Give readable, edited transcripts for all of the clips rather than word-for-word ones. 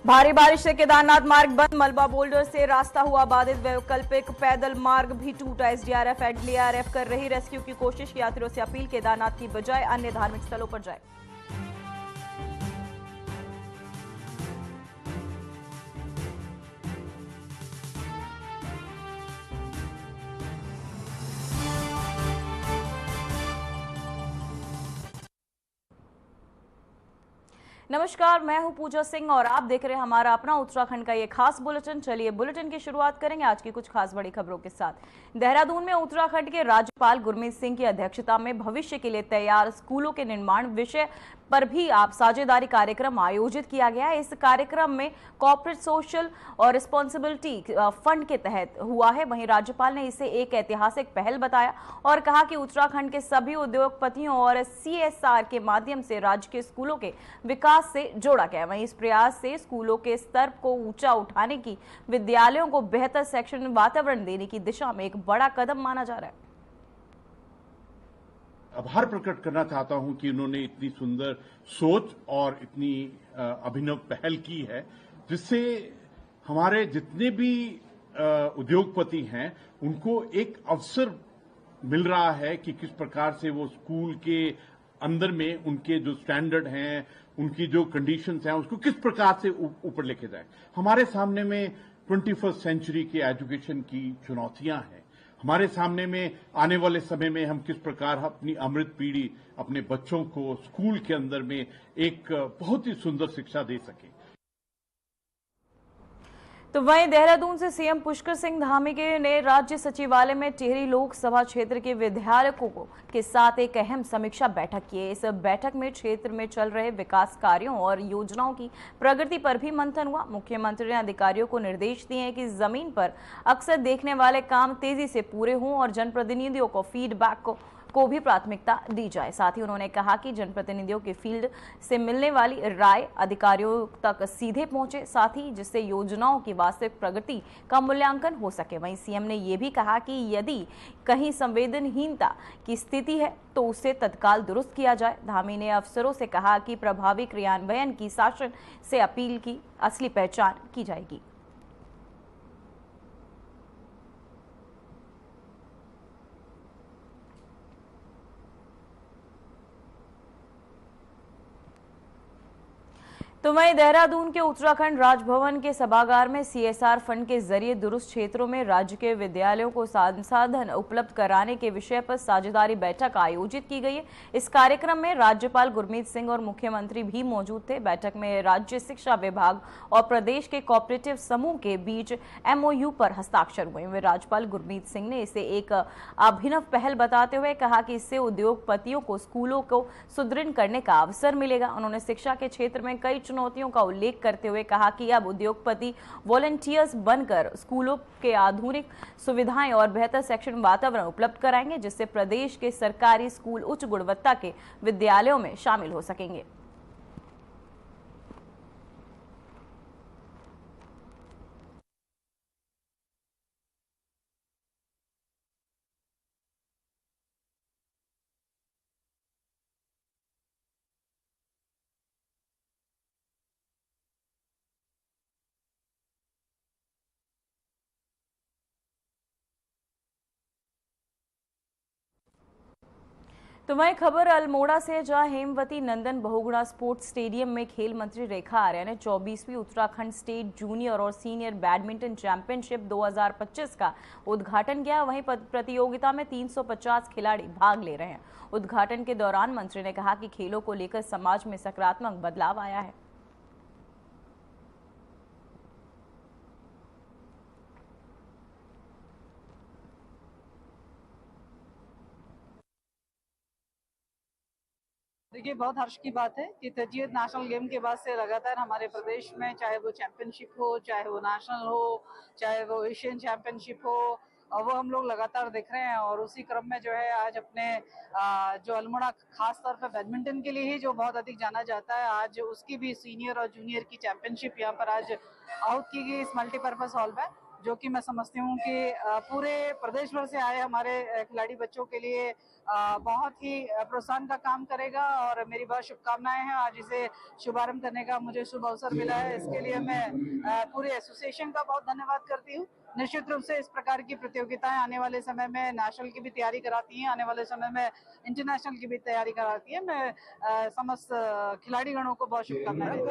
भारी बारिश से केदारनाथ मार्ग बंद, मलबा बोल्डर से रास्ता हुआ बाधित, वैकल्पिक पैदल मार्ग भी टूटा। एसडीआरएफ एनडीआरएफ कर रही रेस्क्यू की कोशिश। यात्रियों से अपील, केदारनाथ की बजाय अन्य धार्मिक स्थलों पर जाए। नमस्कार, मैं हूं पूजा सिंह और आप देख रहे हैं हमारा अपना उत्तराखंड का ये खास बुलेटिन। चलिए बुलेटिन की शुरुआत करेंगे आज की कुछ खास बड़ी खबरों के साथ। देहरादून में उत्तराखंड के राज्यपाल गुरमीत सिंह की अध्यक्षता में भविष्य के लिए तैयार स्कूलों के निर्माण विषय पर भी आप साझेदारी कार्यक्रम आयोजित किया गया। इस कार्यक्रम में कॉर्पोरेट सोशल और रिस्पॉन्सिबिलिटी फंड के तहत हुआ है। वहीं राज्यपाल ने इसे एक ऐतिहासिक पहल बताया और कहा कि उत्तराखंड के सभी उद्योगपतियों और सीएसआर के माध्यम से राज्य के स्कूलों के विकास से जोड़ा गया। वहीं इस प्रयास से स्कूलों के स्तर को ऊंचा उठाने की, विद्यालयों को बेहतर शैक्षणिक वातावरण देने की दिशा में एक बड़ा कदम माना जा रहा है। आभार प्रकट करना चाहता हूं कि उन्होंने इतनी सुंदर सोच और इतनी अभिनव पहल की है, जिससे हमारे जितने भी उद्योगपति हैं उनको एक अवसर मिल रहा है कि किस प्रकार से वो स्कूल के अंदर में उनके जो स्टैंडर्ड हैं, उनकी जो कंडीशंस हैं, उसको किस प्रकार से ऊपर लेके जाए। हमारे सामने में 21st सेंचुरी के एजुकेशन की चुनौतियां हैं। हमारे सामने में आने वाले समय में हम किस प्रकार अपनी अमृत पीढ़ी, अपने बच्चों को स्कूल के अंदर में एक बहुत ही सुंदर शिक्षा दे सके। तो वहीं देहरादून से सीएम पुष्कर सिंह धामी ने राज्य सचिवालय में टिहरी लोकसभा क्षेत्र के विधायकों के साथ एक अहम समीक्षा बैठक की है। इस बैठक में क्षेत्र में चल रहे विकास कार्यों और योजनाओं की प्रगति पर भी मंथन हुआ। मुख्यमंत्री ने अधिकारियों को निर्देश दिए हैं कि जमीन पर अक्सर देखने वाले काम तेजी से पूरे हों और जनप्रतिनिधियों को फीडबैक को भी प्राथमिकता दी जाए। साथ ही उन्होंने कहा कि जनप्रतिनिधियों के फील्ड से मिलने वाली राय अधिकारियों तक सीधे पहुंचे, साथ ही जिससे योजनाओं की वास्तविक प्रगति का मूल्यांकन हो सके। वहीं सीएम ने यह भी कहा कि यदि कहीं संवेदनहीनता की स्थिति है तो उसे तत्काल दुरुस्त किया जाए। धामी ने अफसरों से कहा कि प्रभावी क्रियान्वयन की शासन से अपील की असली पहचान की जाएगी। तो वहीं देहरादून के उत्तराखंड राजभवन के सभागार में सीएसआर फंड के जरिए दुरुस्त क्षेत्रों में राज्य के विद्यालयों को संसाधन उपलब्ध कराने के विषय पर साझेदारी बैठक आयोजित की गई है। इस कार्यक्रम में राज्यपाल गुरमीत सिंह और मुख्यमंत्री भी मौजूद थे। बैठक में राज्य शिक्षा विभाग और प्रदेश के कोऑपरेटिव समूह के बीच एमओयू पर हस्ताक्षर हुए। वे राज्यपाल गुरमीत सिंह ने इसे एक अभिनव पहल बताते हुए कहा कि इससे उद्योगपतियों को स्कूलों को सुदृढ़ करने का अवसर मिलेगा। उन्होंने शिक्षा के क्षेत्र में कई चुनौतियों का उल्लेख करते हुए कहा कि अब उद्योगपति वॉलंटियर्स बनकर स्कूलों के आधुनिक सुविधाएं और बेहतर शैक्षणिक वातावरण उपलब्ध कराएंगे, जिससे प्रदेश के सरकारी स्कूल उच्च गुणवत्ता के विद्यालयों में शामिल हो सकेंगे। तो वहीं खबर अल्मोड़ा से, जहां हेमवती नंदन बहुगुणा स्पोर्ट्स स्टेडियम में खेल मंत्री रेखा आर्या ने 24वीं उत्तराखंड स्टेट जूनियर और सीनियर बैडमिंटन चैंपियनशिप 2025 का उद्घाटन किया। वहीं प्रतियोगिता में 350 खिलाड़ी भाग ले रहे हैं। उद्घाटन के दौरान मंत्री ने कहा कि खेलों को लेकर समाज में सकारात्मक बदलाव आया है। देखिए, बहुत हर्ष की बात है कि 30th नेशनल गेम के बाद से लगातार हमारे प्रदेश में, चाहे वो चैंपियनशिप हो, चाहे वो नेशनल हो, चाहे वो एशियन चैंपियनशिप हो, वो हम लोग लगातार देख रहे हैं। और उसी क्रम में जो है आज अपने जो अल्मोड़ा खास तौर पर बैडमिंटन के लिए ही जो बहुत अधिक जाना जाता है, आज उसकी भी सीनियर और जूनियर की चैंपियनशिप यहाँ पर आज आउट की गई इस मल्टीपर्पज हॉल में। जो कि मैं समझती हूँ कि पूरे प्रदेश भर से आए हमारे खिलाड़ी बच्चों के लिए बहुत ही प्रोत्साहन का काम करेगा। और मेरी बहुत शुभकामनाएं हैं। आज इसे शुभारंभ करने का मुझे शुभ अवसर मिला है, इसके लिए मैं पूरे एसोसिएशन का बहुत धन्यवाद करती हूँ। निश्चित रूप से इस प्रकार की प्रतियोगिताएं आने वाले समय में नेशनल की भी तैयारी कराती हैं, आने वाले समय में इंटरनेशनल की भी तैयारी कराती है। मैं समस्त खिलाड़ी गणों को बहुत शुभकामनाएं देती हूँ।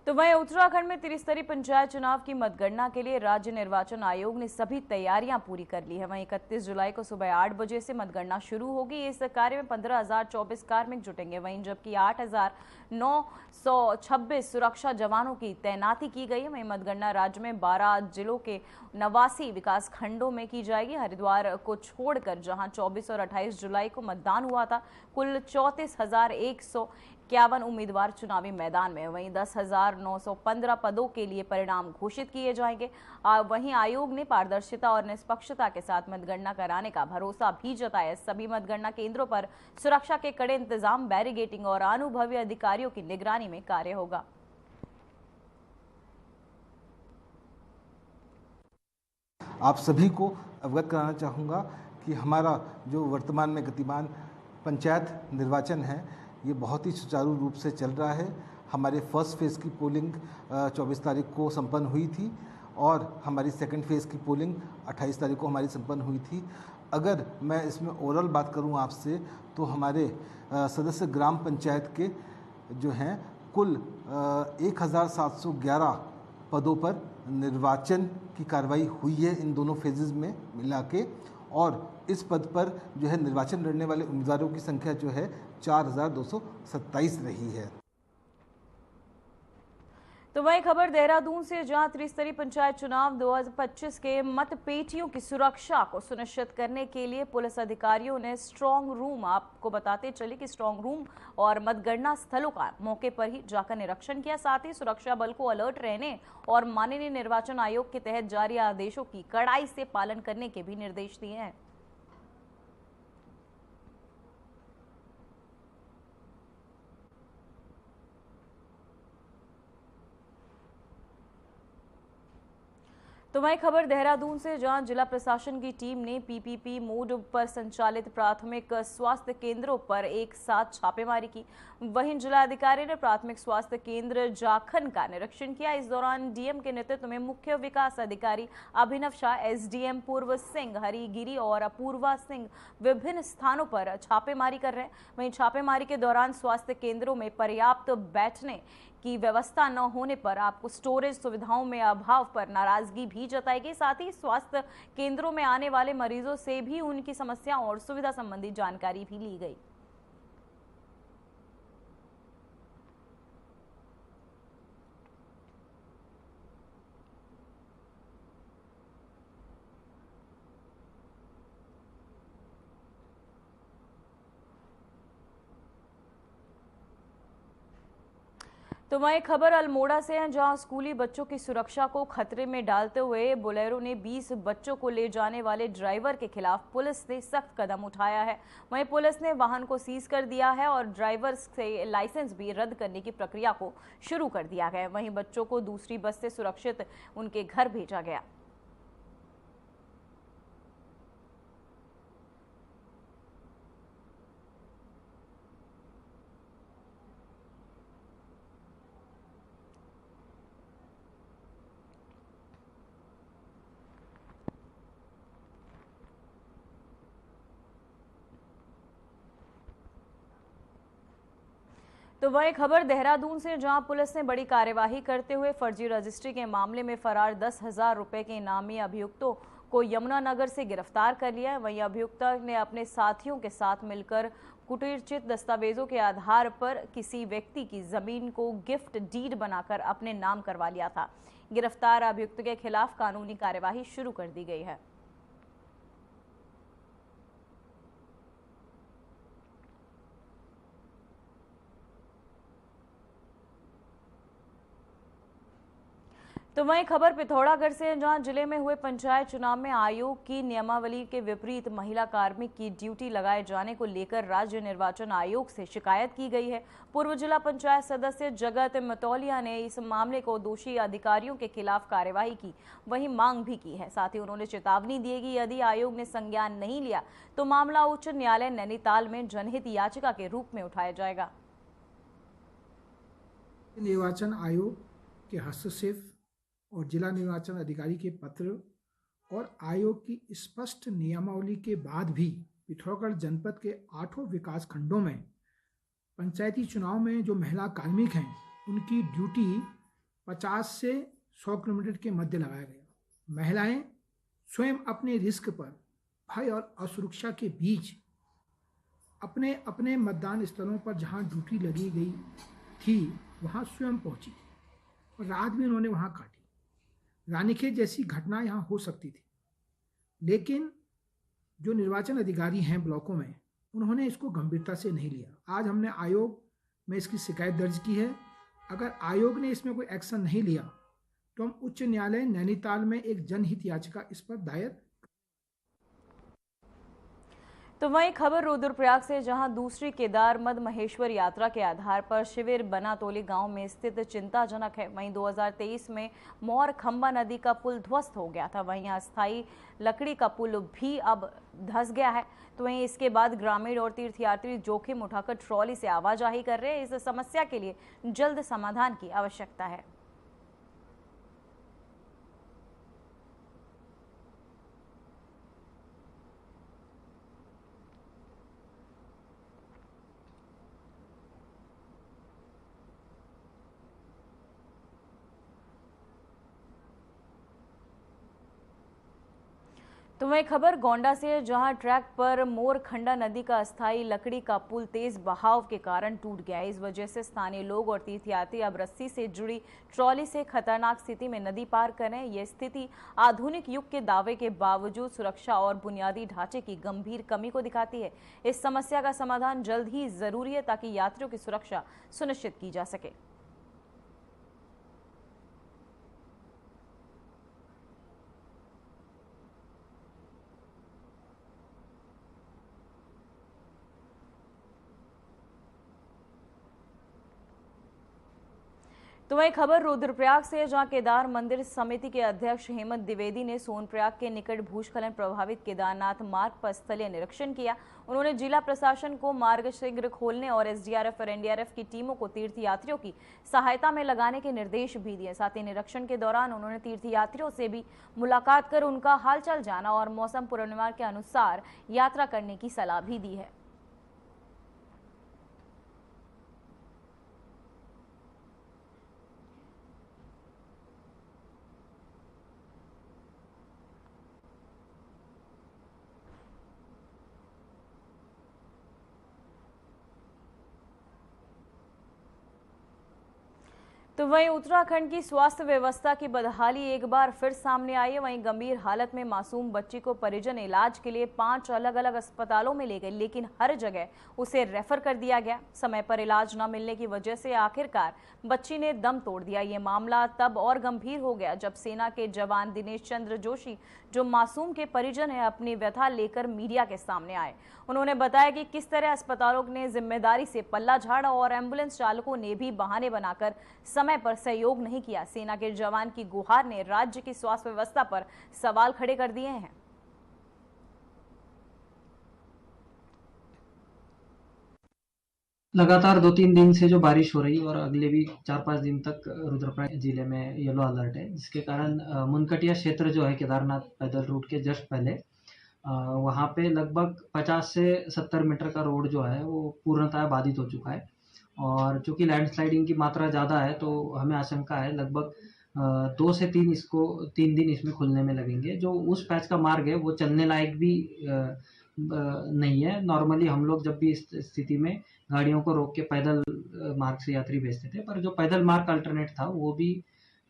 तो वहीं उत्तराखंड में त्रिस्तरीय पंचायत चुनाव की मतगणना के लिए राज्य निर्वाचन आयोग ने सभी तैयारियां पूरी कर ली है। वहीं 31 जुलाई को सुबह 8 बजे से मतगणना शुरू होगी। इस कार्य में 15,024 कार्मिक जुटेंगे, वहीं जबकि 8,926 सुरक्षा जवानों की तैनाती की गई है। वहीं मतगणना राज्य में 12 जिलों के 89 विकास खंडों में की जाएगी। हरिद्वार को छोड़कर जहां 24 और 28 जुलाई को मतदान हुआ था, कुल 34,151 उम्मीदवार चुनावी मैदान में। वहीं 10,915 पदों के लिए परिणाम घोषित किए जाएंगे। वहीं आयोग ने पारदर्शिता और निष्पक्षता के साथ मतगणना कराने का भरोसा भी जताया। सभी मतगणना केंद्रों पर सुरक्षा के कड़े इंतजाम, बैरिगेटिंग और अनुभवी अधिकारियों की निगरानी में कार्य होगा। आप सभी को अवगत कराना चाहूँगा कि हमारा जो वर्तमान में गतिमान पंचायत निर्वाचन है, ये बहुत ही सुचारू रूप से चल रहा है। हमारे फर्स्ट फेज़ की पोलिंग 24 तारीख को संपन्न हुई थी और हमारी सेकंड फेज़ की पोलिंग 28 तारीख को हमारी संपन्न हुई थी। अगर मैं इसमें ओवरऑल बात करूं आपसे, तो हमारे सदस्य ग्राम पंचायत के जो हैं कुल 1,711 पदों पर निर्वाचन की कार्रवाई हुई है इन दोनों फेजेज़ में मिला के। और इस पद पर जो है निर्वाचन लड़ने वाले उम्मीदवारों की संख्या जो है 4,227 रही है। तो वही खबर देहरादून से, जहां त्रिस्तरीय पंचायत चुनाव 2025 के मतपेटियों की सुरक्षा को सुनिश्चित करने के लिए पुलिस अधिकारियों ने स्ट्रांग रूम, आपको बताते चले कि स्ट्रांग रूम और मतगणना स्थलों का मौके पर ही जाकर निरीक्षण किया। साथ ही सुरक्षा बल को अलर्ट रहने और माननीय निर्वाचन आयोग के तहत जारी आदेशों की कड़ाई से पालन करने के भी निर्देश दिए हैं। तो वही खबर देहरादून से, जहां जिला प्रशासन की टीम ने पीपीपी मोड पर संचालित प्राथमिक स्वास्थ्य केंद्रों पर एक साथ छापेमारी की। वहीं जिलाधिकारी ने प्राथमिक स्वास्थ्य केंद्र जाखन का निरीक्षण किया। इस दौरान डीएम के नेतृत्व में मुख्य विकास अधिकारी अभिनव शाह, एसडीएम पूर्व सिंह हरिगिरी और अपूर्वा सिंह विभिन्न स्थानों पर छापेमारी कर रहे हैं। वहीं छापेमारी के दौरान स्वास्थ्य केंद्रों में पर्याप्त बैठने की व्यवस्था न होने पर आपको स्टोरेज सुविधाओं में अभाव पर नाराजगी भी जताई गई। साथ ही स्वास्थ्य केंद्रों में आने वाले मरीजों से भी उनकी समस्याओं और सुविधा संबंधी जानकारी भी ली गई। तो वहीं खबर अल्मोड़ा से है, जहां स्कूली बच्चों की सुरक्षा को खतरे में डालते हुए बोलेरो ने 20 बच्चों को ले जाने वाले ड्राइवर के खिलाफ पुलिस ने सख्त कदम उठाया है। वहीं पुलिस ने वाहन को सीज कर दिया है और ड्राइवर से लाइसेंस भी रद्द करने की प्रक्रिया को शुरू कर दिया गया है। वहीं बच्चों को दूसरी बस से सुरक्षित उनके घर भेजा गया। तो वही खबर देहरादून से, जहां पुलिस ने बड़ी कार्यवाही करते हुए फर्जी रजिस्ट्री के मामले में फरार 10,000 रुपए के इनामी अभियुक्तों को यमुनानगर से गिरफ्तार कर लिया है। वहीं अभियुक्त ने अपने साथियों के साथ मिलकर कुटीरचित दस्तावेजों के आधार पर किसी व्यक्ति की जमीन को गिफ्ट डीड बनाकर अपने नाम करवा लिया था। गिरफ्तार अभियुक्त के खिलाफ कानूनी कार्यवाही शुरू कर दी गई है। तो वहीं खबर पिथौरागढ़ से, जहां जिले में हुए पंचायत चुनाव में आयोग की नियमावली के विपरीत महिला कार्मिक की ड्यूटी लगाए जाने को लेकर राज्य निर्वाचन आयोग से शिकायत की गई है। पूर्व जिला पंचायत सदस्य जगत मतौलिया ने इस मामले को दोषी अधिकारियों के खिलाफ कार्यवाही की वहीं मांग भी की है। साथ ही उन्होंने चेतावनी दी कि यदि आयोग ने संज्ञान नहीं लिया तो मामला उच्च न्यायालय नैनीताल में जनहित याचिका के रूप में उठाया जाएगा। निर्वाचन आयोग के हस्तक्षेप और जिला निर्वाचन अधिकारी के पत्र और आयोग की स्पष्ट नियमावली के बाद भी पिथौरागढ़ जनपद के 8 विकास खंडों में पंचायती चुनाव में जो महिला कार्मिक हैं उनकी ड्यूटी 50 से 100 किलोमीटर के मध्य लगाया गया। महिलाएं स्वयं अपने रिस्क पर भय और असुरक्षा के बीच अपने अपने मतदान स्थलों पर जहां ड्यूटी लगी गई थी वहां स्वयं पहुंची और रात भी उन्होंने वहां काटी। रानीखेत जैसी घटना यहाँ हो सकती थी, लेकिन जो निर्वाचन अधिकारी हैं ब्लॉकों में उन्होंने इसको गंभीरता से नहीं लिया। आज हमने आयोग में इसकी शिकायत दर्ज की है। अगर आयोग ने इसमें कोई एक्शन नहीं लिया तो हम उच्च न्यायालय नैनीताल में एक जनहित याचिका इस पर दायर। तो वहीं खबर रुद्रप्रयाग से, जहां दूसरी केदार मद महेश्वर यात्रा के आधार पर शिविर बनातोली गांव में स्थित चिंताजनक है। वहीं 2023 में मोर खंबा नदी का पुल ध्वस्त हो गया था। वहीं अस्थायी लकड़ी का पुल भी अब धंस गया है। तो वहीं इसके बाद ग्रामीण और तीर्थयात्री जोखिम उठाकर ट्रॉली से आवाजाही कर रहे हैं। इस समस्या के लिए जल्द समाधान की आवश्यकता है। तो वही खबर गोंडा से, जहां ट्रैक पर मोरखंडा नदी का अस्थायी लकड़ी का पुल तेज बहाव के कारण टूट गया है। इस वजह से स्थानीय लोग और तीर्थयात्री अब रस्सी से जुड़ी ट्रॉली से खतरनाक स्थिति में नदी पार कर रहे हैं। यह स्थिति आधुनिक युग के दावे के बावजूद सुरक्षा और बुनियादी ढांचे की गंभीर कमी को दिखाती है। इस समस्या का समाधान जल्द ही जरूरी है ताकि यात्रियों की सुरक्षा सुनिश्चित की जा सके। तो वही खबर रुद्रप्रयाग से, जहां केदार मंदिर समिति के अध्यक्ष हेमंत द्विवेदी ने सोनप्रयाग के निकट भूस्खलन प्रभावित केदारनाथ मार्ग पर स्थलीय निरीक्षण किया। उन्होंने जिला प्रशासन को मार्ग शीघ्र खोलने और एसडीआरएफ और एनडीआरएफ की टीमों को तीर्थयात्रियों की सहायता में लगाने के निर्देश भी दिए। साथ ही निरीक्षण के दौरान उन्होंने तीर्थयात्रियों से भी मुलाकात कर उनका हालचाल जाना और मौसम पूर्वानुमान के अनुसार यात्रा करने की सलाह भी दी है। तो वहीं उत्तराखंड की स्वास्थ्य व्यवस्था की बदहाली एक बार फिर सामने आई है। वहीं गंभीर हालत में मासूम बच्ची को परिजन इलाज के लिए 5 अलग अलग अस्पतालों में ले गए, लेकिन हर जगह उसे रेफर कर दिया गया। समय पर इलाज न मिलने की वजह से आखिरकार बच्ची ने दम तोड़ दिया। ये मामला तब और गंभीर हो गया जब सेना के जवान दिनेश चंद्र जोशी, जो मासूम के परिजन है, अपनी व्यथा लेकर मीडिया के सामने आए। उन्होंने बताया कि किस तरह अस्पतालों ने जिम्मेदारी से पल्ला झाड़ा और एम्बुलेंस चालकों ने भी बहाने बनाकर समय पर सहयोग नहीं किया। सेना के जवान की गुहार ने राज्य की स्वास्थ्य व्यवस्था पर सवाल खड़े कर दिए हैं। लगातार 2-3 दिन से जो बारिश हो रही और अगले भी 4-5 दिन तक रुद्रप्रयाग जिले में येलो अलर्ट है, जिसके कारण मुनकटिया क्षेत्र जो है केदारनाथ पैदल रूट के जस्ट पहले वहाँ पे लगभग 50 से 70 मीटर का रोड जो है वो पूर्णतः बाधित हो चुका है। और चूंकि लैंडस्लाइडिंग की मात्रा ज़्यादा है तो हमें आशंका है लगभग 2 से 3 दिन इसमें खुलने में लगेंगे। जो उस पैच का मार्ग है वो चलने लायक भी नहीं है। नॉर्मली हम लोग जब भी इस स्थिति में गाड़ियों को रोक के पैदल मार्ग से यात्री भेजते थे, पर जो पैदल मार्ग अल्टरनेट था वो भी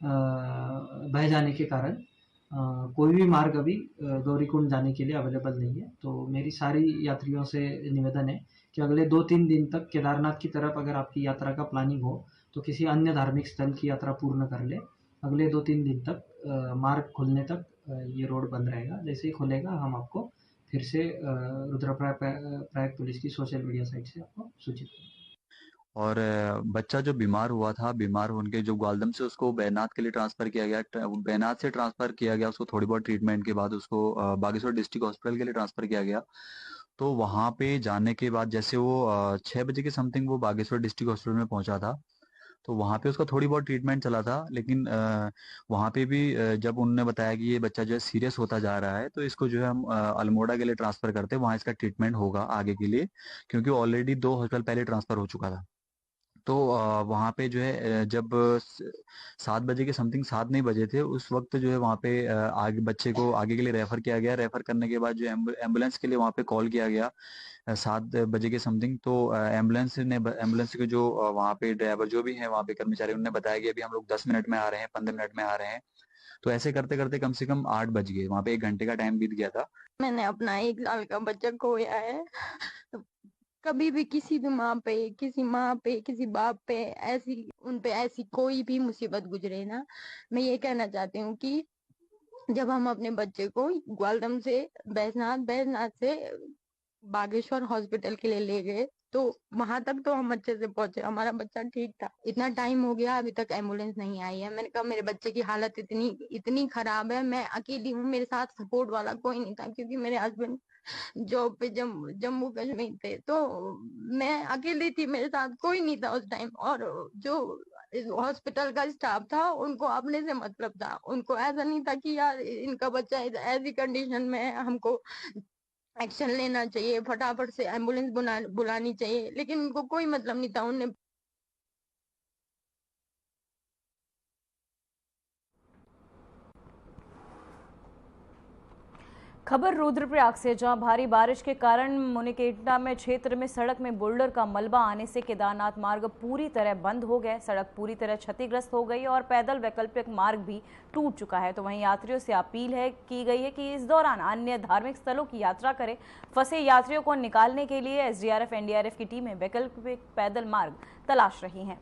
बह जाने के कारण कोई भी मार्ग अभी गौरीकुंड जाने के लिए अवेलेबल नहीं है। तो मेरी सारी यात्रियों से निवेदन है कि अगले 2-3 दिन तक केदारनाथ की तरफ अगर आपकी यात्रा का प्लानिंग हो तो किसी अन्य धार्मिक स्थल की यात्रा पूर्ण कर ले अगले 2-3 दिन तक मार्ग खुलने तक ये रोड बंद रहेगा। जैसे ही खुलेगा हम आपको फिर से रुद्रप्रयाग पुलिस की सोशल मीडिया साइट से आपको सूचित करेंगे। और बच्चा जो बीमार हुआ था, बीमार होने के जो ग्वालदम से उसको बैजनाथ के लिए ट्रांसफर किया गया, बैजनाथ से ट्रांसफर किया गया, उसको थोड़ी बहुत ट्रीटमेंट के बाद उसको बागेश्वर डिस्ट्रिक्ट हॉस्पिटल के लिए ट्रांसफर किया गया। तो वहां पे जाने के बाद जैसे वो 6 बजे के समथिंग वो बागेश्वर डिस्ट्रिक्ट हॉस्पिटल में पहुंचा था, तो वहां पे उसका थोड़ी बहुत ट्रीटमेंट चला था। लेकिन वहां पे भी जब उन्होंने बताया कि ये बच्चा जो है सीरियस होता जा रहा है, तो इसको जो है हम अल्मोड़ा के लिए ट्रांसफर करते हैं, वहां इसका ट्रीटमेंट होगा आगे के लिए, क्योंकि ऑलरेडी 2 हॉस्पिटल पहले ट्रांसफर हो चुका था। तो वहाँ पे जो है जब 7 बजे के समथिंग 7 नहीं बजे थे, उस वक्त जो है वहाँ पे आगे बच्चे को आगे के लिए रेफर किया गया। रेफर करने के बाद जो एम्बुलेंस के लिए वहाँ पे कॉल किया गया 7 बजे के समथिंग। तो एम्बुलेंस के जो वहाँ पे ड्राइवर जो भी हैं वहाँ पे कर्मचारी, उन्होंने बताया कि अभी हम लोग 10 मिनट में आ रहे हैं, 15 मिनट में आ रहे हैं। तो ऐसे करते करते कम से कम 8 बज गए, वहाँ पे 1 घंटे का टाइम बीत गया था। मैंने अपना 1 साल का बच्चा खोया है। कभी भी किसी भी माँ पे, किसी बाप पे उन पे ऐसी कोई भी मुसीबत गुजरे ना, मैं ये कहना चाहती हूँ कि जब हम अपने बच्चे को ग्वालदम से बैजनाथ से बागेश्वर हॉस्पिटल के लिए ले गए, तो वहां तक तो हम अच्छे से पहुंचे, हमारा बच्चा ठीक था। इतना टाइम हो गया, अभी तक एम्बुलेंस नहीं आई है। मैंने कहा मेरे बच्चे की हालत इतनी खराब है, मैं अकेली हूँ, मेरे साथ सपोर्ट वाला कोई नहीं था, क्योंकि मेरे हस्बैंड जॉब पे जम्मू कश्मीर थे, तो मैं अकेली थी, मेरे साथ कोई नहीं था उस टाइम। और जो हॉस्पिटल का स्टाफ था, उनको अपने से मतलब था, उनको ऐसा नहीं था कि यार इनका बच्चा ऐसी कंडीशन में है, हमको एक्शन लेना चाहिए, फटाफट से एम्बुलेंस बुलानी चाहिए, लेकिन उनको कोई मतलब नहीं था। उन्हें खबर रुद्रप्रयाग से, जहां भारी बारिश के कारण मुनिकेटा में क्षेत्र में सड़क में बोल्डर का मलबा आने से केदारनाथ मार्ग पूरी तरह बंद हो गया। सड़क पूरी तरह क्षतिग्रस्त हो गई और पैदल वैकल्पिक मार्ग भी टूट चुका है। तो वहीं यात्रियों से अपील की गई है कि इस दौरान अन्य धार्मिक स्थलों की यात्रा करें। फंसे यात्रियों को निकालने के लिए एसडीआरएफ एनडीआरएफ की टीमें वैकल्पिक पैदल मार्ग तलाश रही हैं।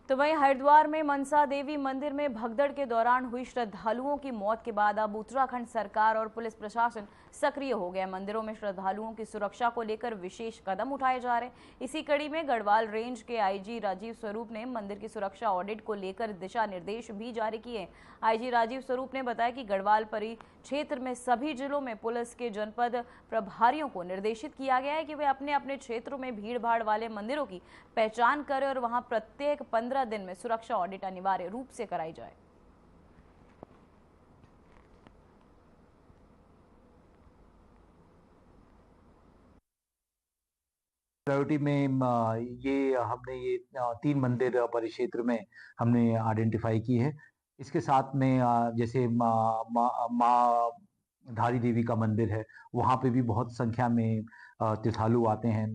तो वहीं हरिद्वार में मनसा देवी मंदिर में भगदड़ के दौरान हुई श्रद्धालुओं की मौत के बाद अब उत्तराखंड सरकार और पुलिस प्रशासन सक्रिय हो गया। मंदिरों में श्रद्धालुओं की सुरक्षा को लेकर विशेष कदम उठाए जा रहे हैं। इसी कड़ी में गढ़वाल रेंज के आईजी राजीव स्वरूप ने मंदिर की सुरक्षा ऑडिट को लेकर दिशा निर्देश भी जारी किए। आईजी राजीव स्वरूप ने बताया कि गढ़वाल परिक्षेत्र में सभी जिलों में पुलिस के जनपद प्रभारियों को निर्देशित किया गया है कि वे अपने अपने क्षेत्रों में भीड़ भाड़ वाले मंदिरों की पहचान करें और वहां प्रत्येक 15 दिन में सुरक्षा ऑडिट अनिवार्य रूप से कराई जाए। प्रायोरिटी में ये हमने ये 3 मंदिर परिक्षेत्र में हमने आइडेंटिफाई की है। इसके साथ में जैसे माँ धारी देवी का मंदिर है, वहाँ पे भी बहुत संख्या में तीर्थालु आते हैं।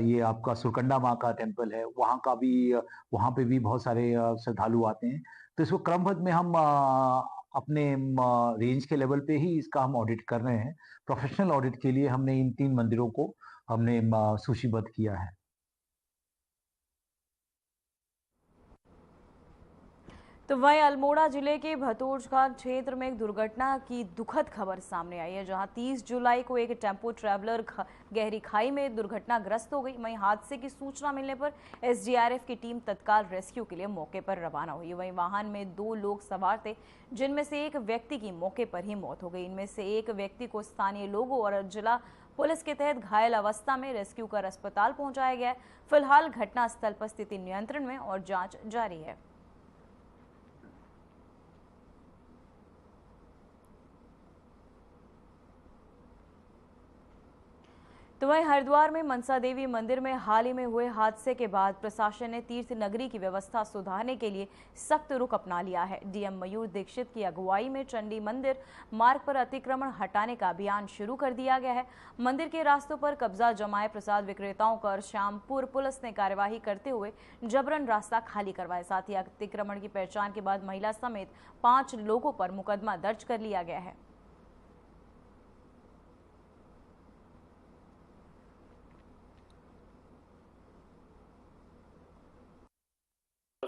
ये आपका सुरकंडा माँ का टेम्पल है, वहाँ पे भी बहुत सारे श्रद्धालु आते हैं। तो इसको क्रमबद्ध में हम अपने रेंज के लेवल पे ही इसका हम ऑडिट कर रहे हैं। प्रोफेशनल ऑडिट के लिए हमने इन 3 मंदिरों को हमने सूचीबद्ध किया है। तो वहीं अल्मोड़ा जिले के भतोरघाट क्षेत्र में एक दुर्घटना की दुखद खबर सामने आई है, जहां 30 जुलाई को एक टेम्पो ट्रैवलर गहरी खाई में दुर्घटनाग्रस्त हो गई। वहीं हादसे की सूचना मिलने पर एसडीआरएफ की टीम तत्काल रेस्क्यू के लिए मौके पर रवाना हुई। वहीं वाहन में 2 लोग सवार थे, जिनमें से एक व्यक्ति की मौके पर ही मौत हो गई। इनमें से एक व्यक्ति को स्थानीय लोगों और जिला पुलिस के तहत घायल अवस्था में रेस्क्यू कर अस्पताल पहुंचाया गया है। फिलहाल घटनास्थल पर स्थिति नियंत्रण में और जांच जारी है। तो वहीं हरिद्वार में मनसा देवी मंदिर में हाल ही में हुए हादसे के बाद प्रशासन ने तीर्थ नगरी की व्यवस्था सुधारने के लिए सख्त रुख अपना लिया है। डीएम मयूर दीक्षित की अगुवाई में चंडी मंदिर मार्ग पर अतिक्रमण हटाने का अभियान शुरू कर दिया गया है। मंदिर के रास्तों पर कब्जा जमाए प्रसाद विक्रेताओं पर श्यामपुर पुलिस ने कार्यवाही करते हुए जबरन रास्ता खाली करवाया। साथ ही अतिक्रमण की पहचान के बाद महिला समेत 5 लोगों पर मुकदमा दर्ज कर लिया गया है।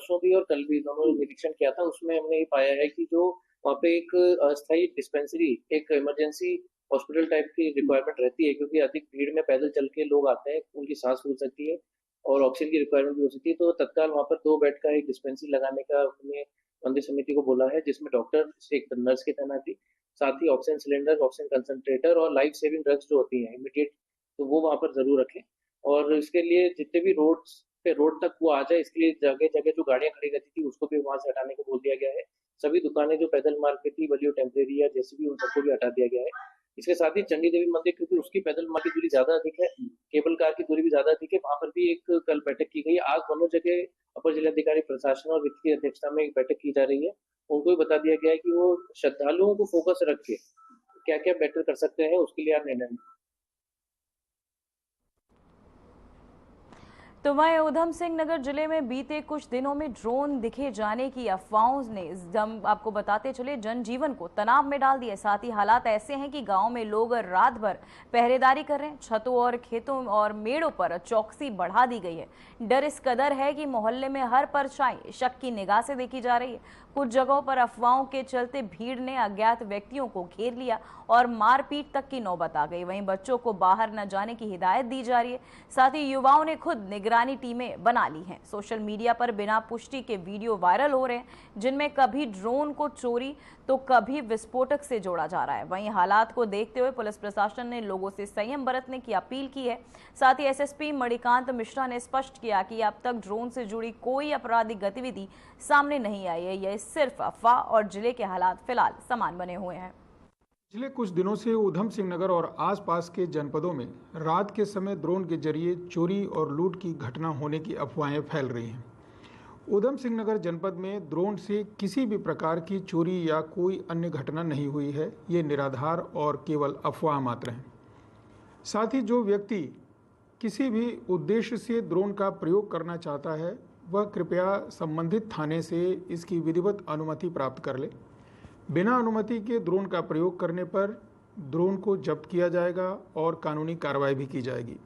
परसों भी और कल भी दोनों निरीक्षण किया था, उसमें हमने ये पाया है कि जो वहाँ पे एक अस्थायी डिस्पेंसरी, एक इमरजेंसी हॉस्पिटल टाइप की रिक्वायरमेंट रहती है, क्योंकि अधिक भीड़ में पैदल चल के लोग आते हैं, उनकी सांस फूल सकती है और ऑक्सीजन की रिक्वायरमेंट भी हो सकती है। तो तत्काल वहाँ पर 2 बेड का एक डिस्पेंसरी लगाने का हमने मंदिर समिति को बोला है, जिसमें डॉक्टर, एक नर्स की तैनाती, साथ ही ऑक्सीजन सिलेंडर, ऑक्सीजन कंसंट्रेटर और लाइफ सेविंग ड्रग्स जो होती हैं इमीडिएट, तो वो वहाँ पर जरूर रखें। और इसके लिए जितने भी रोड तक वो आ जाए, इसके लिए जगह जगह जो गाड़ियां खड़ी रहती थी उसको भी वहां से हटाने को बोल दिया गया है। सभी दुकानें जो पैदल मार्ग पे थी, वलियो टेम्परेरी या जैसे भी, उन सबको भी हटा दिया गया है। इसके साथ ही चंडी देवी मंदिर, क्योंकि उसकी पैदल मार्ग की दूरी ज्यादा अधिक है, केबल कार की दूरी भी ज्यादा अधिक है, वहां पर भी एक कल बैठक की गई। आज दोनों जगह अपर जिलाधिकारी प्रशासन और वित्त की अध्यक्षता में एक बैठक की जा रही है। उनको भी बता दिया गया है कि वो श्रद्धालुओं को फोकस रख के क्या क्या बेटर कर सकते हैं, उसके लिए आप निर्णय। तो वहीं ऊधम सिंह नगर जिले में बीते कुछ दिनों में ड्रोन दिखे जाने की अफवाहों ने आपको बताते चले जनजीवन को तनाव में डाल दिया। साथ ही हालात ऐसे हैं कि गांव में लोग रात भर पहरेदारी कर रहे हैं। छतों और खेतों और मेड़ों पर चौकसी बढ़ा दी गई है। डर इस कदर है कि मोहल्ले में हर परछाई शक की निगाह से देखी जा रही है। कुछ जगहों पर अफवाहों के चलते भीड़ ने अज्ञात व्यक्तियों को घेर लिया और मारपीट तक की नौबत आ गई। वहीं बच्चों को बाहर न जाने की हिदायत दी जा रही है। साथ ही युवाओं ने खुद निगरानी टीमें बना ली हैं। सोशल मीडिया पर बिना पुष्टि के वीडियो वायरल हो रहे हैं, जिनमें कभी ड्रोन को चोरी तो कभी विस्फोटक से जोड़ा जा रहा है। वहीं हालात को देखते हुए पुलिस प्रशासन ने लोगों से संयम बरतने की अपील की है। साथ ही एसएसपी मणिकांत मिश्रा ने स्पष्ट किया कि अब तक ड्रोन से जुड़ी कोई आपराधिक गतिविधि सामने नहीं आई है। यह सिर्फ अफवाह और जिले के हालात फिलहाल समान बने हुए हैं। पिछले कुछ दिनों से ऊधम सिंह नगर और आसपास के जनपदों में रात के समय ड्रोन के जरिए चोरी और लूट की घटना होने की अफवाहें फैल रही हैं। ऊधम सिंह नगर जनपद में ड्रोन से किसी भी प्रकार की चोरी या कोई अन्य घटना नहीं हुई है। ये निराधार और केवल अफवाह मात्र हैं। साथ ही जो व्यक्ति किसी भी उद्देश्य से ड्रोन का प्रयोग करना चाहता है, वह कृपया संबंधित थाने से इसकी विधिवत अनुमति प्राप्त कर ले। बिना अनुमति के ड्रोन का प्रयोग करने पर ड्रोन को जब्त किया जाएगा और कानूनी कार्रवाई भी की जाएगी।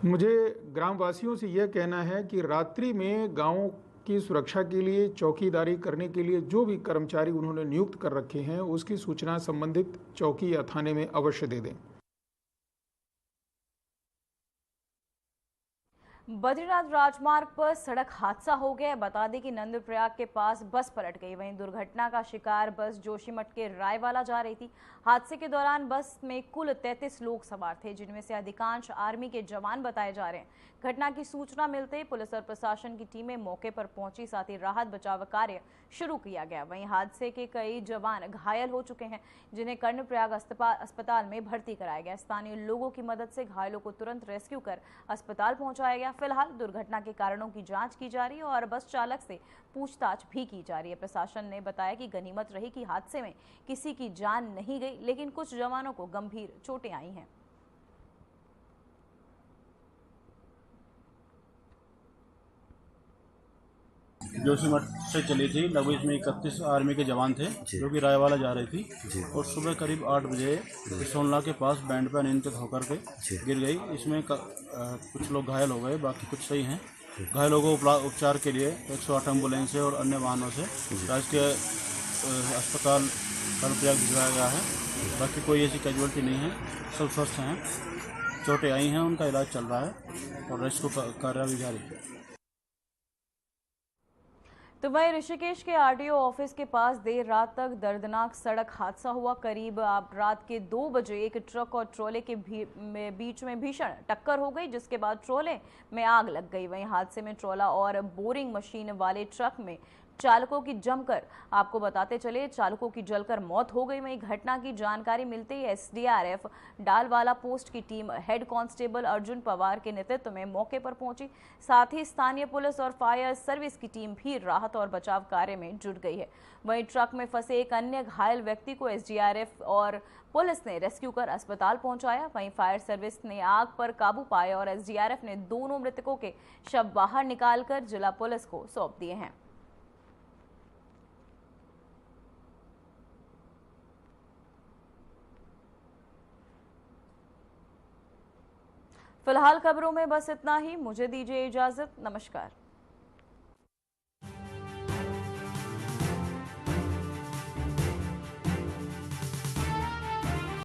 मुझे ग्रामवासियों से यह कहना है कि रात्रि में गांवों की सुरक्षा के लिए चौकीदारी करने के लिए जो भी कर्मचारी उन्होंने नियुक्त कर रखे हैं, उसकी सूचना संबंधित चौकी या थाने में अवश्य दे दें। बद्रीनाथ राजमार्ग पर सड़क हादसा हो गया। बता दें कि नंदप्रयाग के पास बस पलट गई। वहीं दुर्घटना का शिकार बस जोशीमठ के रायवाला जा रही थी। हादसे के दौरान बस में कुल 33 लोग सवार थे, जिनमें से अधिकांश आर्मी के जवान बताए जा रहे हैं। घटना की सूचना मिलते ही पुलिस और प्रशासन की टीमें मौके पर पहुंची। साथ ही राहत बचाव कार्य शुरू किया गया। वहीं हादसे के कई जवान घायल हो चुके हैं, जिन्हें कर्णप्रयाग अस्पताल में भर्ती कराया गया। स्थानीय लोगों की मदद से घायलों को तुरंत रेस्क्यू कर अस्पताल पहुंचाया गया। फिलहाल दुर्घटना के कारणों की जांच की जा रही है और बस चालक से पूछताछ भी की जा रही है। प्रशासन ने बताया कि गनीमत रही कि हादसे में किसी की जान नहीं गई, लेकिन कुछ जवानों को गंभीर चोटें आई हैं। जोशीमठ से चली थी। लगभग इसमें 31 आर्मी के जवान थे जो कि रायवाला जा रही थी और सुबह करीब 8 बजे सोनला के पास बैंड पर अनियंत्रित होकर के गिर गई। इसमें कुछ लोग घायल हो गए, बाकी कुछ सही हैं। घायलों को उपचार के लिए 108 एम्बुलेंस से और अन्य वाहनों से राजकीय अस्पताल कर्णप्रयाग भिजवाया गया है। बाकी कोई ऐसी कैजुअल्टी नहीं है, सब स्वस्थ हैं। चोटें आई हैं, उनका इलाज चल रहा है और रेस्क्यू कार्य भी जारी है। तो वहीं ऋषिकेश के आरटीओ ऑफिस के पास देर रात तक दर्दनाक सड़क हादसा हुआ। करीब रात के 2 बजे एक ट्रक और ट्रोले के बीच में भीषण टक्कर हो गई, जिसके बाद ट्रोले में आग लग गई। वहीं हादसे में ट्रोला और बोरिंग मशीन वाले ट्रक में चालकों की जमकर आपको बताते चले चालकों की जलकर मौत हो गई। वहीं घटना की जानकारी मिलते ही एसडीआरएफ डालवाला पोस्ट की team head constable Arjun Pawar के नेतृत्व में मौके पर पहुंची। साथ ही स्थानीय पुलिस और फायर सर्विस की टीम भी राहत और बचाव कार्य में जुट गई है। वहीं ट्रक में फंसे एक अन्य घायल व्यक्ति को एसडीआरएफ और पुलिस ने रेस्क्यू कर अस्पताल पहुंचाया। वहीं फायर सर्विस ने आग पर काबू पाया और एसडीआरएफ ने दोनों मृतकों के शव बाहर निकालकर जिला पुलिस को सौंप दिए हैं। फिलहाल खबरों में बस इतना ही। मुझे दीजिए इजाजत। नमस्कार।